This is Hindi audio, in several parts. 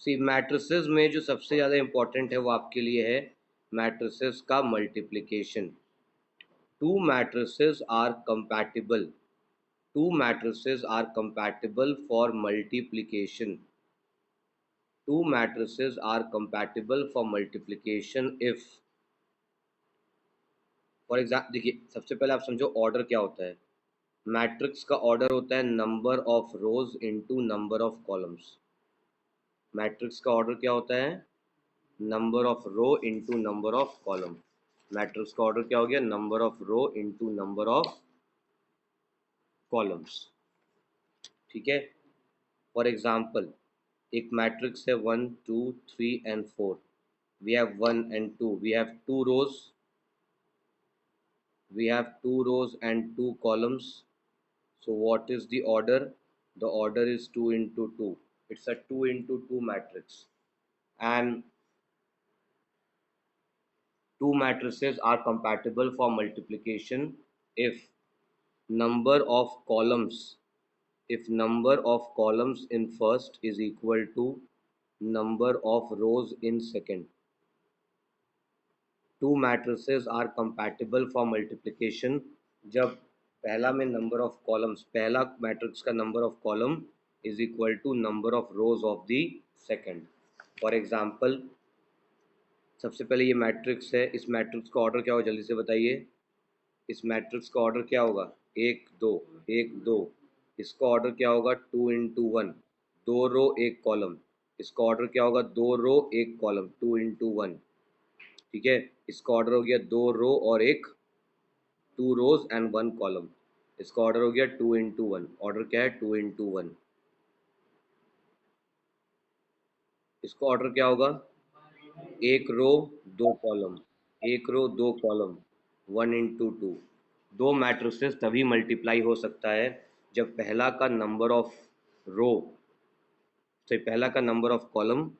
सी मैट्रिसेस में जो सबसे ज़्यादा इम्पोर्टेंट है वो आपके लिए है मैट्रिसेस का multiplication. Two matrices are compatible, two matrices are compatible for multiplication. Two matrices are compatible for multiplication if, for example देखिए, सबसे पहले आप समझो ऑर्डर क्या होता है। मैट्रिक्स का ऑर्डर होता है number of rows into number of columns. Matrix का ऑर्डर क्या होता है? Number of row into number of column. Matrix का ऑर्डर क्या हो गया? Number of row into number of columns. ठीक है। फॉर एग्जाम्पल, एक मैट्रिक्स है 1 2 3 and 4. We have 1 and 2. We have two rows. We have two rows and two columns. So what is the order? The order is 2 into 2. It's a 2 into 2 matrix. And two matrices are compatible for multiplication if number of columns if number of columns in first is equal to number of rows in second. Two matrices are compatible for multiplication जब पहला में नंबर ऑफ कॉलम्स, पहला मैट्रिक्स का number of column is equal to number of rows of the second. For example, सबसे पहले ये मैट्रिक्स है, इस मैट्रिक्स का ऑर्डर क्या होगा जल्दी से बताइए। इस मैट्रिक्स का ऑर्डर क्या होगा? एक दो, एक दो। इसका ऑर्डर क्या होगा? 2 इंटू 1, दो रो एक कॉलम। इसका ऑर्डर क्या होगा? दो रो एक कॉलम, 2 इंटू 1। ठीक है। इसका ऑर्डर हो गया दो रो और एक, two rows and one column. इसका ऑर्डर हो गया 2 इंटू 1। ऑर्डर क्या है? 2 इंटू 1। इसका ऑर्डर क्या होगा? एक रो दो कॉलम, एक रो दो कॉलम, 1 इंटू 2। दो मैट्रिसेस तभी मल्टीप्लाई हो सकता है जब पहला का नंबर ऑफ रो से पहला का नंबर ऑफ कॉलम,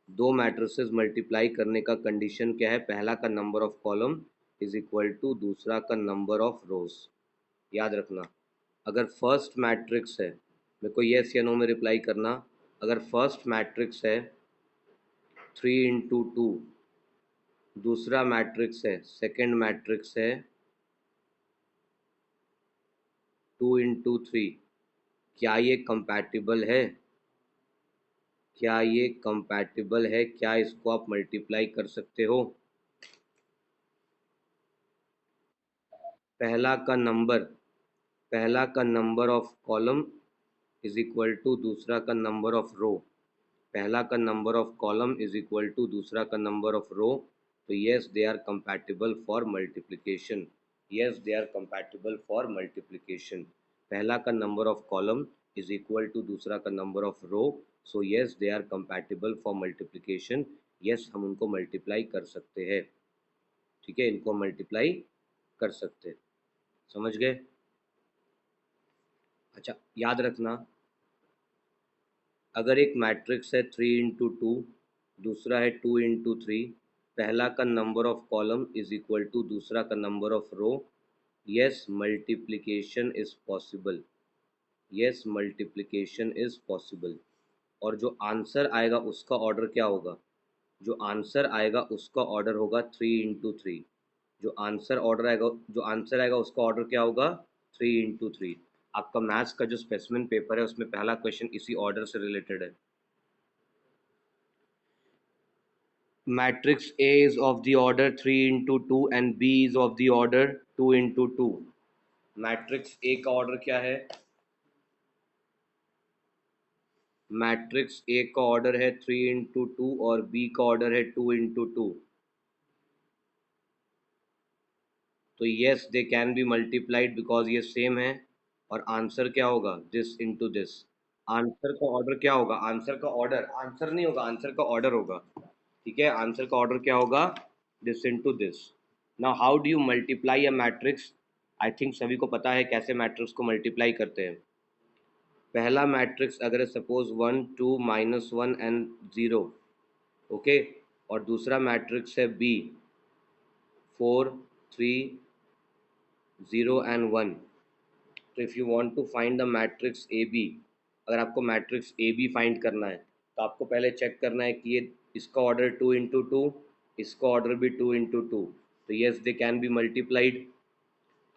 दो मैट्रिसेस मल्टीप्लाई करने का कंडीशन क्या है? पहला का number of column is equal to दूसरा का नंबर ऑफ रोज। याद रखना, अगर फर्स्ट मैट्रिक्स है, मेरे को येस या नो में रिप्लाई करना। अगर फर्स्ट मैट्रिक्स है 3 इंटू 2, दूसरा मैट्रिक्स है, सेकेंड मैट्रिक्स है 2 इंटू 3, क्या ये कंपैटिबल है? क्या ये कंपैटिबल है? क्या इसको आप मल्टीप्लाई कर सकते हो? पहला का नंबर, पहला का number of column is equal to दूसरा का नंबर ऑफ रो। पहला का number of column is equal to दूसरा का नंबर ऑफ रो। तो yes they are compatible for multiplication. Yes they are compatible for multiplication. पहला का number of column is equal to दूसरा का number of row. So yes they are compatible for multiplication. Yes, हम उनको मल्टीप्लाई कर सकते हैं। ठीक है, इनको मल्टीप्लाई कर सकते हैं। समझ गए? अच्छा, याद रखना, अगर एक मैट्रिक्स है 3 इंटू 2, दूसरा है 2 इंटू 3, पहला का number of column is equal to दूसरा का number of row, yes multiplication is possible. Yes multiplication is possible. और जो आंसर आएगा उसका ऑर्डर क्या होगा? जो आंसर आएगा उसका ऑर्डर होगा 3 इंटू 3। जो आंसर आएगा उसका ऑर्डर क्या होगा? 3 इंटू 3। आपका मैथ्स का जो स्पेसिमेन पेपर है उसमें पहला क्वेश्चन इसी ऑर्डर से रिलेटेड है। Matrix A is of the order 3 into 2 and B is of the order 2 into 2. Matrix A का ऑर्डर क्या है? मैट्रिक्स ए का ऑर्डर है 3 इंटू 2 और बी का ऑर्डर है 2 इंटू 2। तो yes they can be multiplied because ये सेम है। और आंसर क्या होगा? This into this. आंसर का ऑर्डर क्या होगा? आंसर का ऑर्डर, आंसर नहीं होगा, आंसर का ऑर्डर होगा। ठीक है, आंसर का ऑर्डर क्या होगा? This into this. Now how do you multiply a matrix? I think सभी को पता है कैसे मैट्रिक्स को मल्टीप्लाई करते हैं। पहला मैट्रिक्स अगर सपोज 1 2 -1 एंड 0, ओके, और दूसरा मैट्रिक्स है बी 4 3 0 एंड 1। तो if you want to find the matrix A B, अगर आपको मैट्रिक्स ए बी फाइंड करना है तो आपको पहले चेक करना है कि ये इसका ऑर्डर 2 × 2, इसका ऑर्डर भी 2 × 2, तो yes they can be multiplied.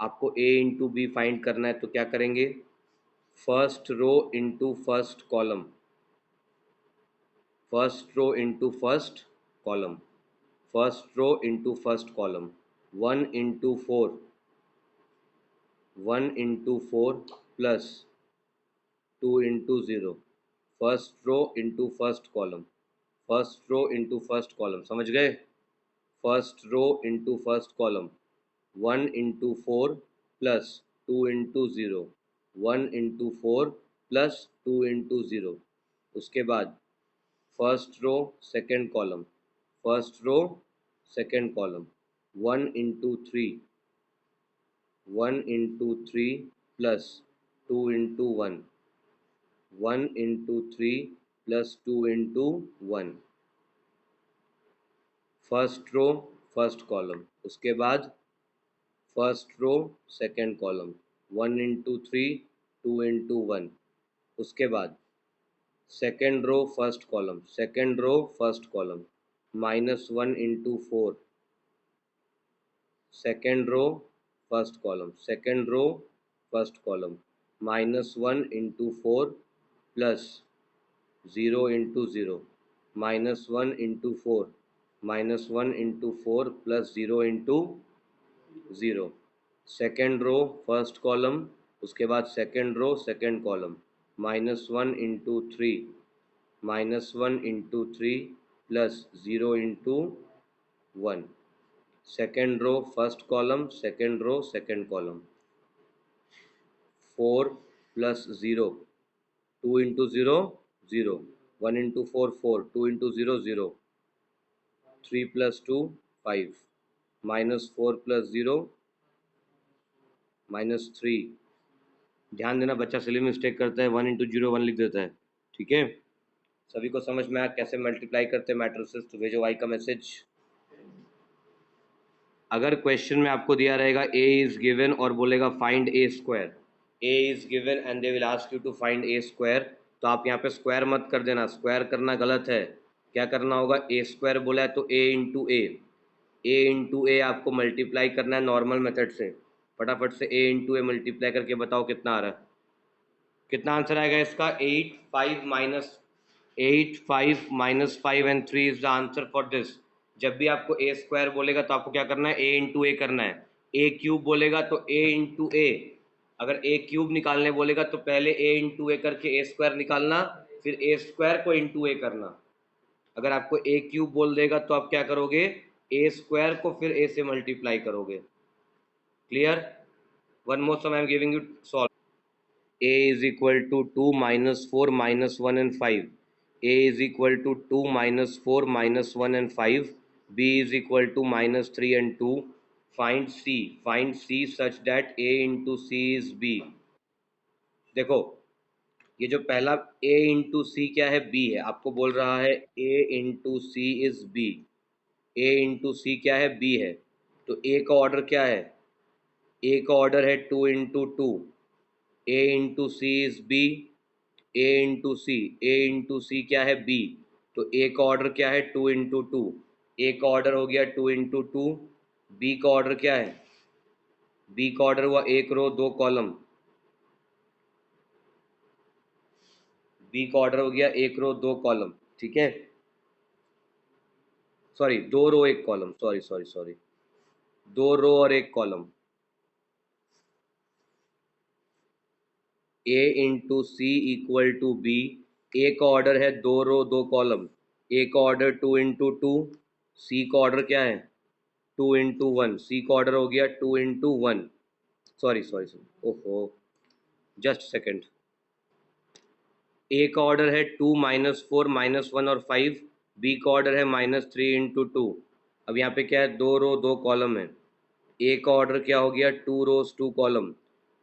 आपको ए इंटू बी फाइंड करना है, तो क्या करेंगे, first row into first column, first row into first column, first row into first column, 1 × 4, 1 × 4 plus 2 × 0, first row into first column, first row into first column, समझ गए, first row into first column, 1 × 4 plus 2 × 0, 1 × 4 plus 2 × 0, उसके बाद first row second column, first row second column, 1 × 3, 1 × 3 plus 2 × 1, 1 × 3 plus 2 × 1, first row first column, उसके बाद फर्स्ट रो सेकेंड कॉलम, 1 × 3, 2 × 1, उसके बाद second row first column, second row first column, -1 × 4, second row first column, second row first column, -1 × 4 plus 0 × 0, -1 × 4, -1 × 4 plus 0 × 0, second row first column, उसके बाद second row second column, -1 × 3, -1 × 3 plus 0 × 1, second row first column, second row second column, 4 plus 0, 2 × 0 0, 1 × 4 4, 2 × 0 0, 3 plus 2 5, -4 plus 0 -3। ध्यान देना, बच्चा सिली मिस्टेक करता है, 1 × 0 1 लिख देता है, ठीक है। सभी को समझ में आया कैसे मल्टीप्लाई करते हैं मैट्रिसेस, तो भेजो आई का मैसेज। अगर क्वेश्चन में आपको दिया रहेगा ए इज गिवन और बोलेगा find A square, A is given and they will ask you to find A square, तो आप यहाँ पे स्क्वायर मत कर देना, स्क्वायर करना गलत है। क्या करना होगा, ए स्क्वायर बोला है तो ए इंटू ए आपको मल्टीप्लाई करना है नॉर्मल मेथड से। फटाफट से ए इंटू ए मल्टीप्लाई करके बताओ कितना आ रहा है, कितना आंसर आएगा इसका, 8 5 and 3 is the answer for this. जब भी आपको ए स्क्वायर बोलेगा तो आपको क्या करना है, ए इंटू ए करना है। ए क्यूब बोलेगा तो ए इंटू ए, अगर ए क्यूब निकालने बोलेगा तो पहले ए इंटू ए करके ए स्क्वायर निकालना, फिर ए स्क्वायर को इंटू ए करना। अगर आपको ए क्यूब बोल देगा तो आप क्या करोगे, ए स्क्वायर को फिर ए से मल्टीप्लाई करोगे। Clear, one more sum I am giving you solve. a is equal to 2 minus 4 minus 1 and 5, a is equal to 2 minus 4 minus 1 and 5, b is equal to -3 and 2, find c such that a into c is b। देखो, ये जो पहला a इंटू सी क्या है, b है, आपको बोल रहा है a into C is b, a into C क्या है, b है, तो a का ऑर्डर क्या है, a का ऑर्डर है 2 into 2, a into C is b, A into C, A into C क्या है, बी, तो ए का ऑर्डर क्या है 2 इंटू 2, ए का ऑर्डर हो गया 2 इंटू 2, बी का ऑर्डर क्या है, बी का ऑर्डर हुआ 1 रो 2 कॉलम, बी का ऑर्डर हो गया 1 रो 2 कॉलम, ठीक है, sorry 2 row 1 column, sorry 2 row और 1 column, A into C equal to B, A का ऑर्डर है 2 रो 2 कॉलम, ए का ऑर्डर 2 इंटू 2, सी का ऑर्डर क्या है 2 इंटू 1, सी का ऑर्डर हो गया 2 इंटू 1, सॉरी ओहो, जस्ट सेकेंड, ए का ऑर्डर है 2 -4 -1 और 5, बी का ऑर्डर है -3 इंटू 2। अब यहाँ पे क्या है, 2 रो 2 कॉलम है, ए का ऑर्डर क्या हो गया 2 रोज 2 कॉलम,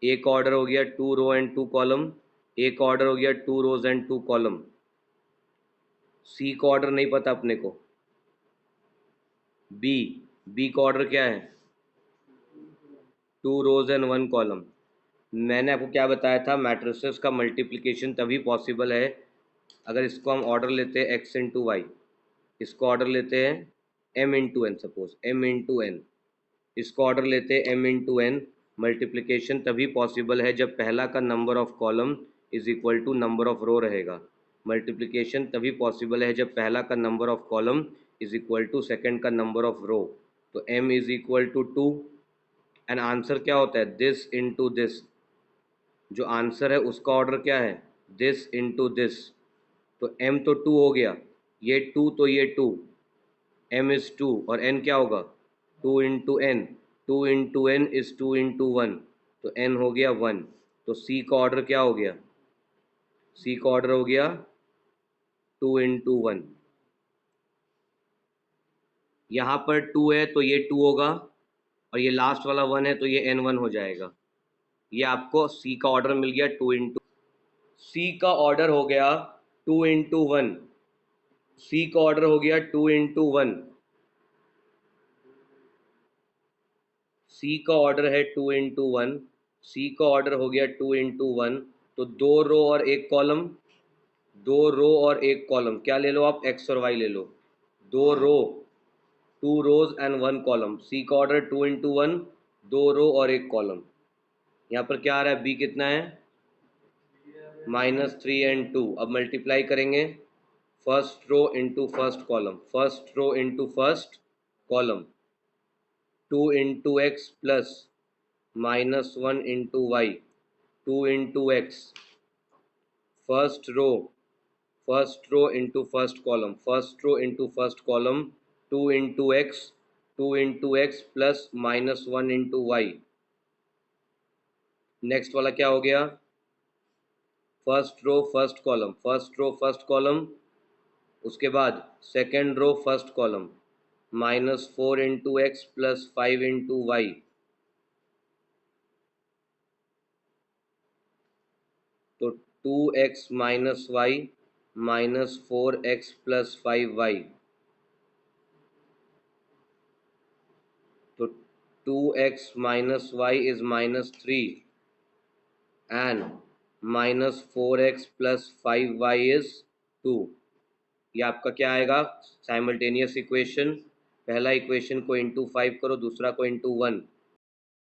ए का ऑर्डर हो गया 2 रो एंड 2 कॉलम, ए का ऑर्डर हो गया 2 रोज एंड 2 कॉलम, सी का ऑर्डर नहीं पता अपने को, बी, बी का ऑर्डर क्या है 2 रोज एंड 1 कॉलम। मैंने आपको क्या बताया था, मैट्रिसेस का मल्टीप्लिकेशन तभी पॉसिबल है अगर इसको हम ऑर्डर लेते हैं x इंटू वाई, इसको ऑर्डर लेते हैं m into N, suppose m into N, इसको ऑर्डर लेते हैं m इंटू एन, मल्टीप्लिकेशन तभी पॉसिबल है जब पहला का number of column is equal to number of row रहेगा। मल्टीप्लिकेशन तभी पॉसिबल है जब पहला का number of column is equal to second का नंबर ऑफ रो। तो m is equal to 2 and answer क्या होता है, दिस इंटू दिस। जो आंसर है उसका ऑर्डर क्या है, दिस इंटू दिस। तो m तो 2 हो गया, ये 2 तो ये 2, m इज 2 और n क्या होगा, 2 into N, 2 into N is 2 into one, तो n हो गया 1। तो c का ऑर्डर क्या हो गया, c का ऑर्डर हो गया 2 इंटू वन। यहाँ पर 2 है तो ये 2 होगा, और ये लास्ट वाला 1 है तो ये n1 हो जाएगा। ये आपको c का ऑर्डर मिल गया 2 इंटू, c का ऑर्डर हो गया 2 इंटू वन, c का ऑर्डर हो गया 2 इंटू वन, c का ऑर्डर है 2 इंटू वन, c का ऑर्डर हो गया 2 इंटू वन। तो दो रो और एक कॉलम, दो रो और एक कॉलम, क्या ले लो आप, x और y ले लो, दो रो, 2 रोज एंड 1 कॉलम, c का ऑर्डर 2 इंटू वन, दो रो और एक कॉलम। यहाँ पर क्या आ रहा है, b कितना है, -3 एंड 2। अब मल्टीप्लाई करेंगे, first row into first column, first row into first column, 2 into X plus -1 into Y, 2 into X, first row into first column, first row into first column, 2 into X, 2 into X plus -1 into Y. Next वाला क्या हो गया, first row first column, first row first column, उसके बाद second row first column, -4 into X plus 5 into Y. तो 2x minus Y -4x plus 5y। तो 2x minus Y is -3 and -4x plus 5y is 2। ये आपका क्या आएगा, साइमल्टेनियस इक्वेशन। पहला इक्वेशन को इंटू 5 करो, दूसरा को इंटू 1,